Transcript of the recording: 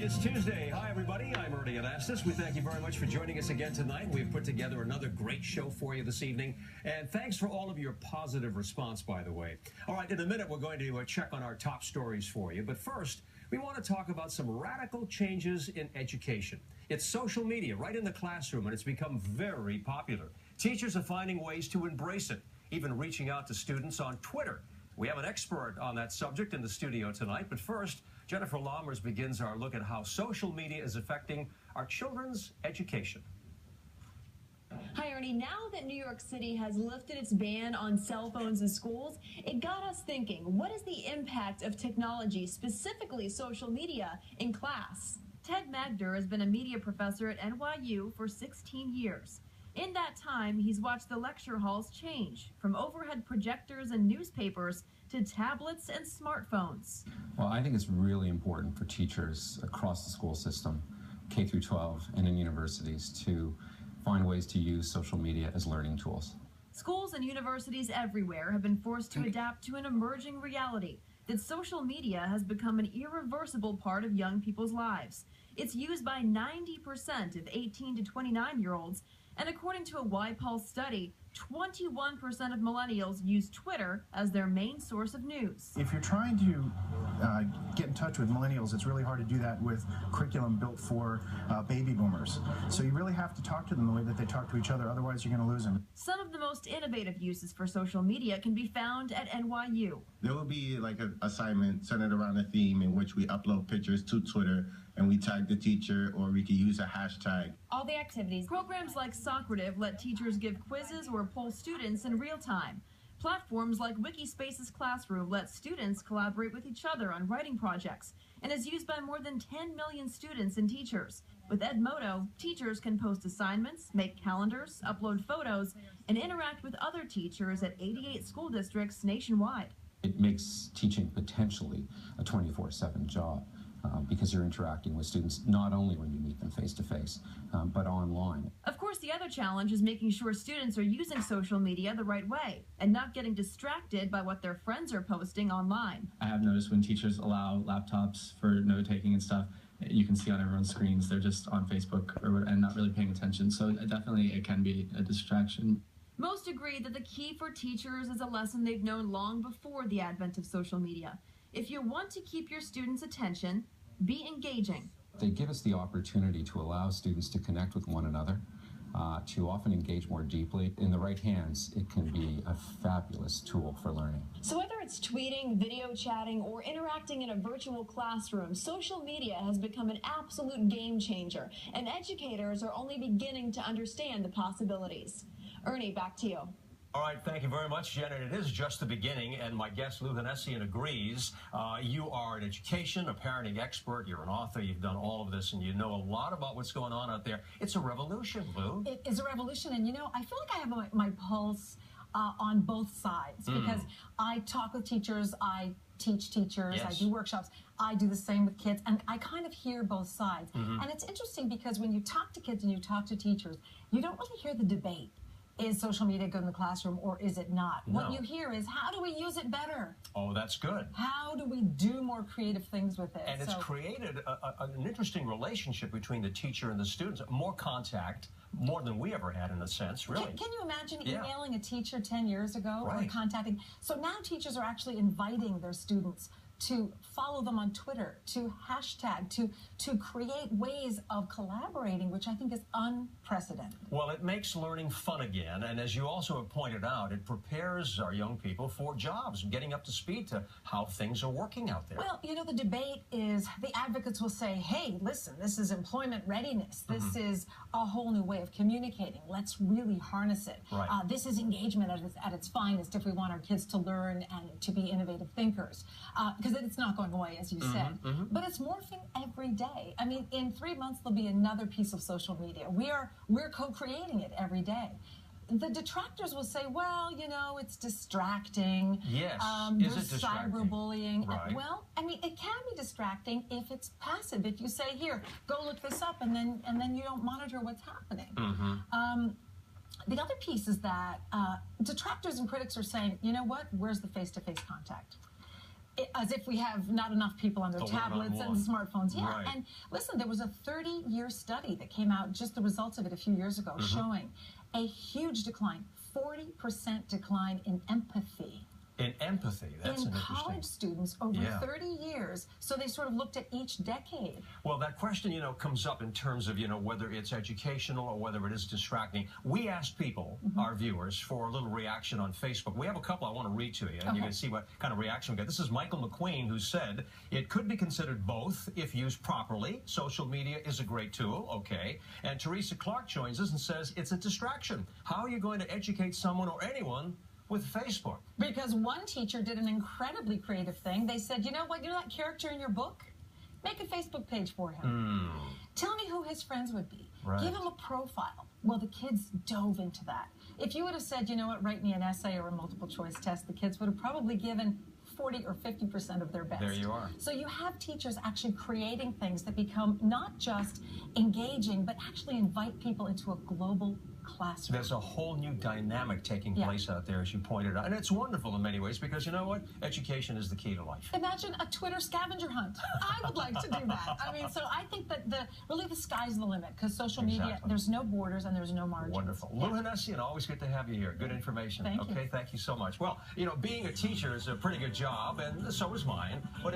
It is Tuesday. Hi, everybody. I'm Ernie Anastas. We thank you very much for joining us again tonight. We've put together another great show for you this evening. And thanks for all of your positive response, by the way. All right, in a minute, we're going to check on our top stories for you. But first, we want to talk about some radical changes in education. It's social media right in the classroom, and it's become very popular. Teachers are finding ways to embrace it, even reaching out to students on Twitter. We have an expert on that subject in the studio tonight. But first, Jennifer Lammers begins our look at how social media is affecting our children's education. Hi, Ernie. Now that New York City has lifted its ban on cell phones in schools, it got us thinking, what is the impact of technology, specifically social media, in class? Ted Magner has been a media professor at NYU for 16 years. In that time, he's watched the lecture halls change from overhead projectors and newspapers to tablets and smartphones. Well, I think it's really important for teachers across the school system, K through 12 and in universities, to find ways to use social media as learning tools. Schools and universities everywhere have been forced to adapt to an emerging reality that social media has become an irreversible part of young people's lives. It's used by 90% of 18 to 29-year-olds, and according to a YPulse study, 21% of millennials use Twitter as their main source of news. If you're trying to get in touch with millennials, it's really hard to do that with curriculum built for baby boomers. So you really have to talk to them the way that they talk to each other, otherwise you're going to lose them. Some of the most innovative uses for social media can be found at NYU. There will be like an assignment centered around a theme in which we upload pictures to Twitter and we tag the teacher, or we could use a hashtag. All the activities. Programs like Socrative let teachers give quizzes or poll students in real time. Platforms like Wikispace's Classroom let students collaborate with each other on writing projects and is used by more than 10 million students and teachers. With Edmodo, teachers can post assignments, make calendars, upload photos, and interact with other teachers at 88 school districts nationwide. It makes teaching potentially a 24/7 job. Because you're interacting with students not only when you meet them face-to-face, but online. Of course, the other challenge is making sure students are using social media the right way and not getting distracted by what their friends are posting online. I have noticed when teachers allow laptops for note-taking and stuff, you can see on everyone's screens they're just on Facebook and not really paying attention. So definitely it can be a distraction. Most agree that the key for teachers is a lesson they've known long before the advent of social media. If you want to keep your students' attention, be engaging. They give us the opportunity to allow students to connect with one another, to often engage more deeply. In the right hands, it can be a fabulous tool for learning. So whether it's tweeting, video chatting, or interacting in a virtual classroom, social media has become an absolute game changer, and educators are only beginning to understand the possibilities. Ernie, back to you. All right, thank you very much, Jen. And it is just the beginning, and my guest, Lou Hennessian, agrees. You are an education, a parenting expert. You're an author. You've done all of this, and you know a lot about what's going on out there. It's a revolution, Lou. It is a revolution, and, you know, I feel like I have my pulse on both sides because I talk with teachers, I teach teachers, I do workshops, I do the same with kids, and I kind of hear both sides. And it's interesting because when you talk to kids and you talk to teachers, you don't really hear the debate. Is social media good in the classroom or is it not? No. What you hear is, how do we use it better? Oh, that's good. How do we do more creative things with it? And it's created an interesting relationship between the teacher and the students. More contact, more than we ever had in a sense, really. Can you imagine emailing a teacher 10 years ago or Right. contacting? So now teachers are actually inviting their students to follow them on Twitter, to hashtag, to create ways of collaborating, which I think is unprecedented. Well, it makes learning fun again, and as you also have pointed out, it prepares our young people for jobs, getting up to speed to how things are working out there. Well, you know, the debate is, the advocates will say, hey, listen, this is employment readiness. This is a whole new way of communicating. Let's really harness it. Right. This is engagement at its finest if we want our kids to learn and to be innovative thinkers. Because it's not going away, as you said. But it's morphing every day. I mean, in 3 months, there'll be another piece of social media. We're co-creating it every day. The detractors will say, well, you know, it's distracting. Yes. There's Is it distracting? cyberbullying. Right. Well, I mean, it can be distracting if it's passive. If you say, here, go look this up, and then you don't monitor what's happening. The other piece is that detractors and critics are saying, you know what, where's the face-to-face contact? As if we have not enough people on their The tablets and one-on-one. smartphones. Yeah, Right. and listen, there was a 30-year study that came out, just the results of it a few years ago, showing a huge decline, 40% decline in empathy. In empathy, that's in an interesting. college students over Yeah. 30 years. So they sort of looked at each decade. Well, that question, comes up in terms of, whether it's educational or whether it is distracting. We asked people, our viewers, for a little reaction on Facebook. We have a couple I want to read to you, and you're going to see what kind of reaction we get. This is Michael McQueen, who said, it could be considered both if used properly. Social media is a great tool, okay. And Teresa Clark joins us and says, it's a distraction. How are you going to educate someone or anyone with Facebook? Because one teacher did an incredibly creative thing. They said, you know what, you know that character in your book? Make a Facebook page for him. Tell me who his friends would be. Right. Give him a profile. Well, the kids dove into that. If you would have said, you know what, write me an essay or a multiple choice test, the kids would have probably given 40 or 50% of their best. There you are. So you have teachers actually creating things that become not just engaging, but actually invite people into a global classroom. There's a whole new dynamic taking Yeah. place out there, as you pointed out. And it's wonderful in many ways because, you know what? Education is the key to life. Imagine a Twitter scavenger hunt. I would like to do that. I mean, so I think that really the sky's the limit because social media, Exactly. there's no borders and there's no margins. Wonderful. Yeah. Lou Hennessy, and always good to have you here. Good information. Thank you. Okay, thank you so much. Well, being a teacher is a pretty good job, and so is mine. But